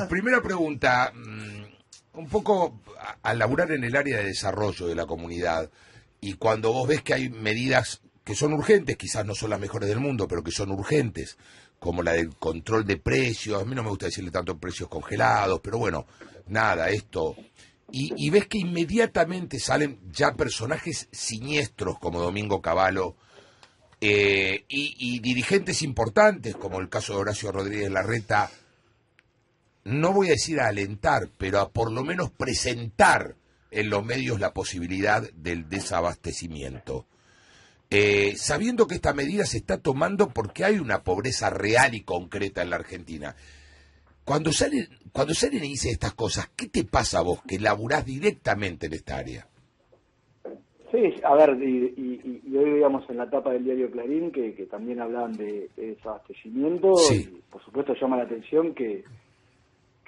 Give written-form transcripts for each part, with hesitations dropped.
Primera pregunta, un poco al laburar en el área de desarrollo de la comunidad y cuando vos ves que hay medidas que son urgentes, quizás no son las mejores del mundo, pero que son urgentes, como la del control de precios, a mí no me gusta decirle tanto precios congelados, pero bueno, nada, esto. Y ves que inmediatamente salen ya personajes siniestros como Domingo Cavallo y dirigentes importantes como el caso de Horacio Rodríguez Larreta, no voy a decir a alentar, pero a por lo menos presentar en los medios la posibilidad del desabastecimiento. Sabiendo que esta medida se está tomando porque hay una pobreza real y concreta en la Argentina. Cuando salen y dicen estas cosas, ¿qué te pasa a vos que laburás directamente en esta área? Sí, a ver, y hoy digamos en la tapa del diario Clarín que también hablaban de desabastecimiento, Sí. y por supuesto llama la atención que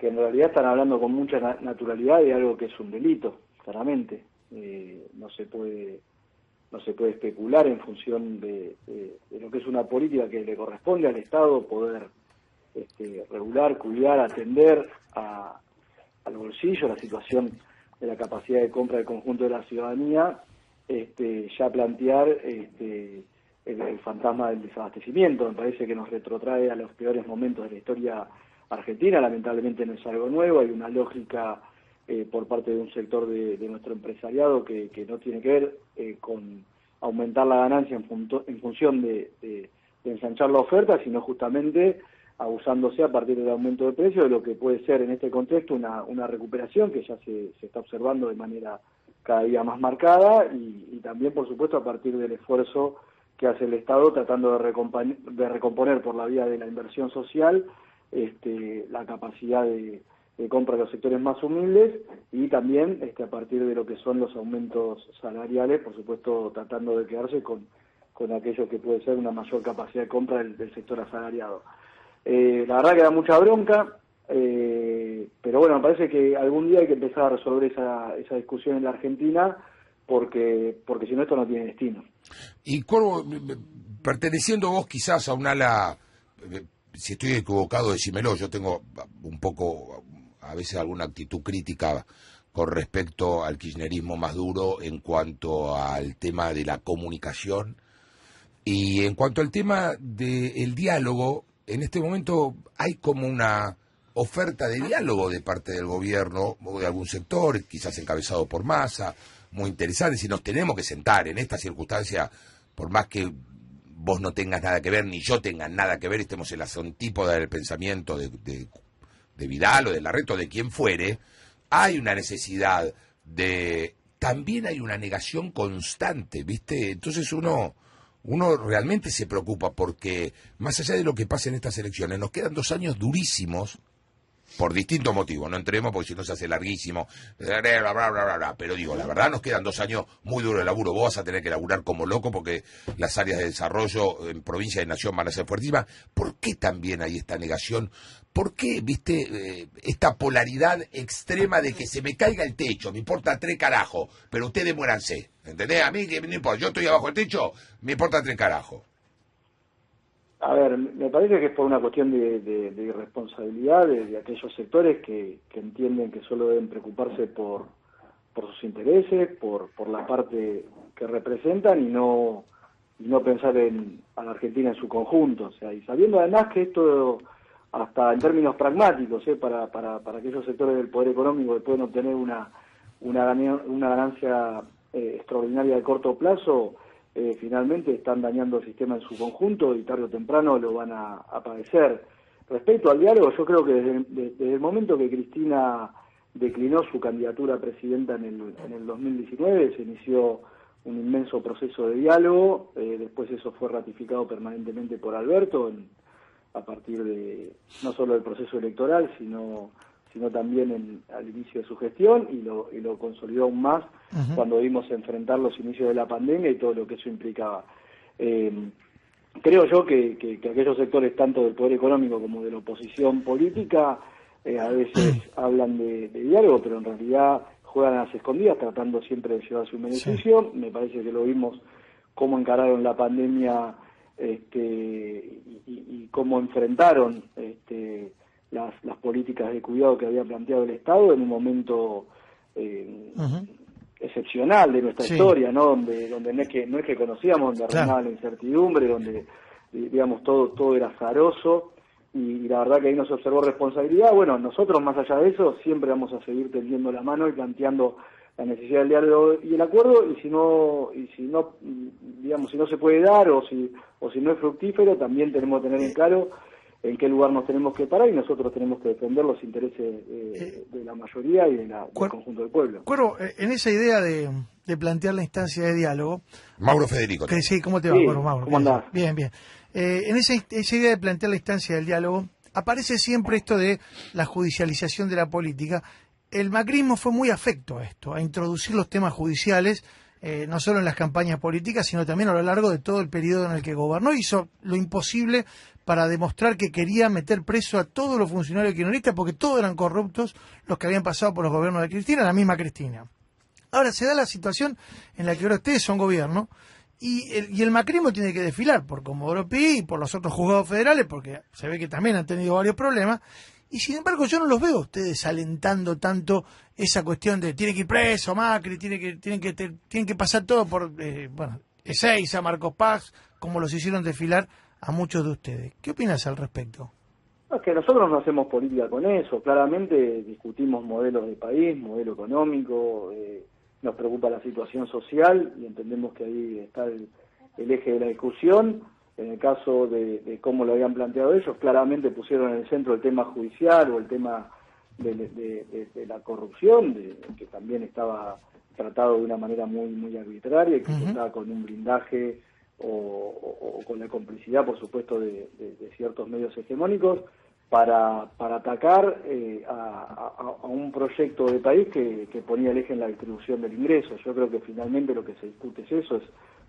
en realidad están hablando con mucha naturalidad de algo que es un delito, claramente. No se puede especular en función de lo que es una política que le corresponde al Estado poder regular, cuidar, atender al bolsillo, a la situación de la capacidad de compra del conjunto de la ciudadanía, ya plantear el fantasma del desabastecimiento. Me parece que nos retrotrae a los peores momentos de la historia argentina. Lamentablemente no es algo nuevo, hay una lógica por parte de un sector de nuestro empresariado que no tiene que ver con aumentar la ganancia en función de ensanchar la oferta, sino justamente abusándose a partir del aumento de precios de lo que puede ser en este contexto una recuperación que ya se está observando de manera cada día más marcada y también, por supuesto, a partir del esfuerzo que hace el Estado tratando de recomponer por la vía de la inversión social la capacidad de compra de los sectores más humildes y también a partir de lo que son los aumentos salariales, por supuesto tratando de quedarse con aquello que puede ser una mayor capacidad de compra del sector asalariado. La verdad que da mucha bronca, pero bueno, me parece que algún día hay que empezar a resolver esa discusión en la Argentina porque si no esto no tiene destino. Y Corvo, perteneciendo vos quizás a un ala, si estoy equivocado decímelo, yo tengo un poco, a veces alguna actitud crítica con respecto al kirchnerismo más duro en cuanto al tema de la comunicación y en cuanto al tema del diálogo. En este momento hay como una oferta de diálogo de parte del gobierno o de algún sector, quizás encabezado por Massa, muy interesante. Si nos tenemos que sentar en esta circunstancia, por más que vos no tengas nada que ver, ni yo tenga nada que ver, estemos en la antípoda del pensamiento de Vidal o de Larreta o de quien fuere, hay una necesidad de... También hay una negación constante, ¿viste? Entonces uno realmente se preocupa porque, más allá de lo que pasa en estas elecciones, nos quedan 2 años durísimos, por distintos motivos, no entremos porque si no se hace larguísimo, bla, bla, bla, bla, bla, pero digo, la verdad nos quedan 2 años muy duros de laburo, vos vas a tener que laburar como loco porque las áreas de desarrollo en provincia y nación van a ser fuertísimas. ¿Por qué también hay esta negación? ¿Por qué, viste, esta polaridad extrema de que se me caiga el techo, me importa 3 carajos, pero ustedes muéranse, ¿entendés? A mí que no importa, yo estoy abajo del techo, me importa 3 carajos. A ver, me parece que es por una cuestión de irresponsabilidad de aquellos sectores que entienden que solo deben preocuparse por sus intereses, por la parte que representan y no pensar a la Argentina en su conjunto. O sea, y sabiendo además que esto, hasta en términos pragmáticos, para aquellos sectores del poder económico que pueden obtener una ganancia extraordinaria de corto plazo, finalmente están dañando el sistema en su conjunto y tarde o temprano lo van a padecer. Respecto al diálogo, yo creo que desde el momento que Cristina declinó su candidatura a presidenta en el 2019, se inició un inmenso proceso de diálogo, después eso fue ratificado permanentemente por Alberto a partir de no solo del proceso electoral, sino también al inicio de su gestión y lo consolidó aún más cuando vimos enfrentar los inicios de la pandemia y todo lo que eso implicaba. Creo yo que aquellos sectores tanto del poder económico como de la oposición política a veces hablan de diálogo, pero en realidad juegan a las escondidas tratando siempre de llevarse un beneficio. Sí. Me parece que lo vimos cómo encararon la pandemia y cómo enfrentaron las políticas políticas de cuidado que había planteado el Estado en un momento excepcional de nuestra historia, ¿no? Donde no es que conocíamos, donde reinaba la incertidumbre, donde digamos todo era azaroso, y la verdad que ahí nos observó responsabilidad. Bueno, nosotros más allá de eso siempre vamos a seguir tendiendo la mano y planteando la necesidad del diálogo y el acuerdo, y si no digamos, si no se puede dar o si no es fructífero, también tenemos que tener en claro en qué lugar nos tenemos que parar, y nosotros tenemos que defender los intereses de la mayoría y del conjunto del pueblo. Cuervo, en esa idea de plantear la instancia de diálogo... Mauro Federico. Sí, ¿cómo te va, Cuervo, Mauro? ¿Cómo andás? Bien. En esa idea de plantear la instancia del diálogo, aparece siempre esto de la judicialización de la política. El macrismo fue muy afecto a esto, a introducir los temas judiciales, no solo en las campañas políticas, sino también a lo largo de todo el periodo en el que gobernó. Hizo lo imposible para demostrar que quería meter preso a todos los funcionarios kirchneristas, porque todos eran corruptos los que habían pasado por los gobiernos de Cristina, la misma Cristina. Ahora se da la situación en la que ahora ustedes son gobierno, y el macrismo tiene que desfilar por Comodoro Pi y por los otros juzgados federales, porque se ve que también han tenido varios problemas. Y sin embargo yo no los veo a ustedes alentando tanto esa cuestión de tiene que ir preso Macri, tienen que pasar todo por Ezeiza, Marcos Paz, como los hicieron desfilar a muchos de ustedes. ¿Qué opinas al respecto? Es que nosotros no hacemos política con eso. Claramente discutimos modelos de país, modelo económico, nos preocupa la situación social y entendemos que ahí está el eje de la discusión. En el caso de cómo lo habían planteado ellos, claramente pusieron en el centro el tema judicial o el tema de la corrupción, que también estaba tratado de una manera muy arbitraria y que contaba con un blindaje o con la complicidad, por supuesto, de ciertos medios hegemónicos para atacar a un proyecto de país que ponía el eje en la distribución del ingreso. Yo creo que finalmente lo que se discute es eso,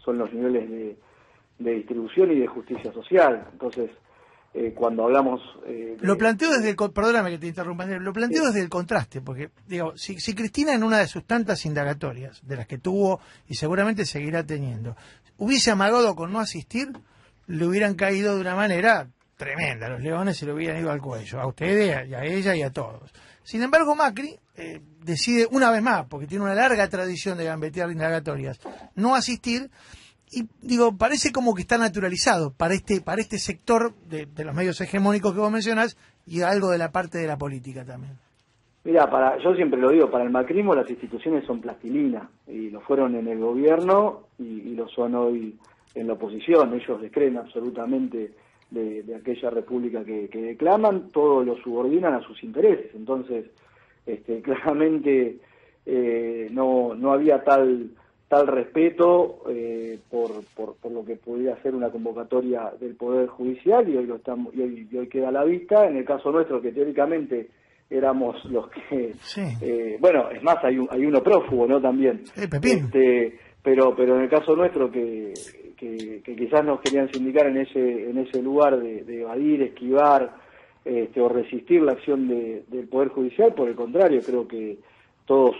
son los niveles de distribución y de justicia social. Entonces, cuando hablamos... Lo planteo desde perdóname que te interrumpa, lo planteo desde el contraste, porque digo, si Cristina en una de sus tantas indagatorias, de las que tuvo y seguramente seguirá teniendo, hubiese amagado con no asistir, le hubieran caído de una manera tremenda, los leones se le hubieran ido al cuello, a ustedes, y a ella y a todos. Sin embargo, Macri decide una vez más, porque tiene una larga tradición de gambetear indagatorias, no asistir. Y digo, parece como que está naturalizado para este sector de los medios hegemónicos que vos mencionás y algo de la parte de la política también. Mira, yo siempre lo digo, para el macrismo las instituciones son plastilina, y lo fueron en el gobierno y lo son hoy en la oposición. Ellos descreen absolutamente de aquella república que declaman, todo lo subordinan a sus intereses. Entonces, claramente no había tal respeto por lo que podía ser una convocatoria del Poder Judicial, y hoy queda a la vista. En el caso nuestro, que teóricamente éramos los que... Sí. Bueno, es más, hay uno prófugo, ¿no? También. Pero en el caso nuestro, que quizás nos querían sindicar en ese lugar de evadir, esquivar o resistir la acción del Poder Judicial, por el contrario, creo que todos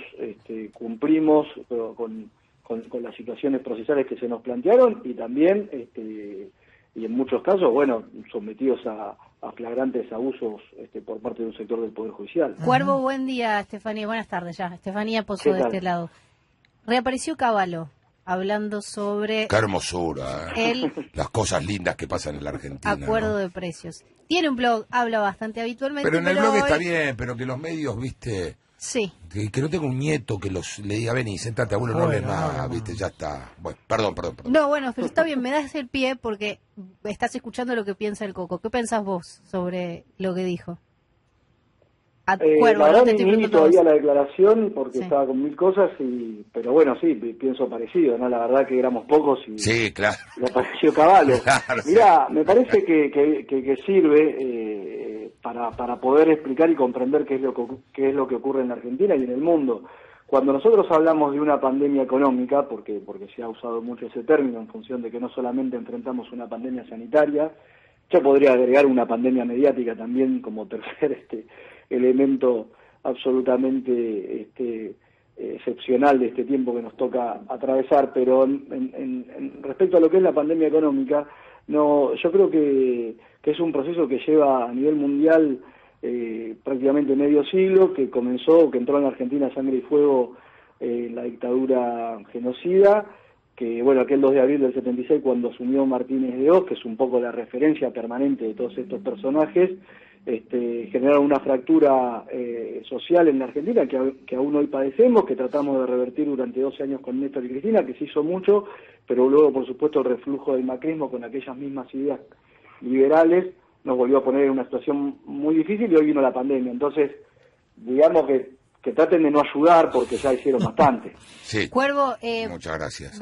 cumplimos con las situaciones procesales que se nos plantearon, y también y en muchos casos, bueno, sometidos a flagrantes abusos por parte de un sector del Poder Judicial. Cuervo, buen día, Estefanía. Buenas tardes ya. Estefanía Pozo de este lado. Reapareció Cavallo hablando sobre... ¡Qué hermosura! Las cosas lindas que pasan en la Argentina. Acuerdo de precios. Tiene un blog, habla bastante habitualmente. Pero en el blog está bien, pero que los medios, viste... Sí. Que no tengo un nieto que le diga, ven y sentate, abuelo, no lees más, viste, ya está. Bueno, perdón. No, bueno, pero está bien, me das el pie porque estás escuchando lo que piensa el Coco. ¿Qué pensás vos sobre lo que dijo? La verdad no vi todavía la declaración porque estaba con mil cosas, pero bueno, sí, pienso parecido, ¿no? La verdad que éramos pocos y sí, claro. Le apareció Cavallo. Claro, mirá, me parece que sirve para poder explicar y comprender qué es lo que ocurre en la Argentina y en el mundo. Cuando nosotros hablamos de una pandemia económica, porque se ha usado mucho ese término en función de que no solamente enfrentamos una pandemia sanitaria, yo podría agregar una pandemia mediática también como tercer elemento absolutamente excepcional de este tiempo que nos toca atravesar, pero respecto a lo que es la pandemia económica, yo creo que es un proceso que lleva a nivel mundial prácticamente medio siglo, que entró en la Argentina a sangre y fuego la dictadura genocida, que bueno, aquel 2 de abril del 76, cuando asumió Martínez de Oz, que es un poco la referencia permanente de todos estos personajes, generaron una fractura social en la Argentina que aún hoy padecemos, que tratamos de revertir durante 12 años con Néstor y Cristina, que se hizo mucho, pero luego, por supuesto, el reflujo del macrismo con aquellas mismas ideas liberales nos volvió a poner en una situación muy difícil, y hoy vino la pandemia. Entonces, digamos que traten de no ayudar porque ya hicieron bastante. Sí. Cuervo, muchas gracias.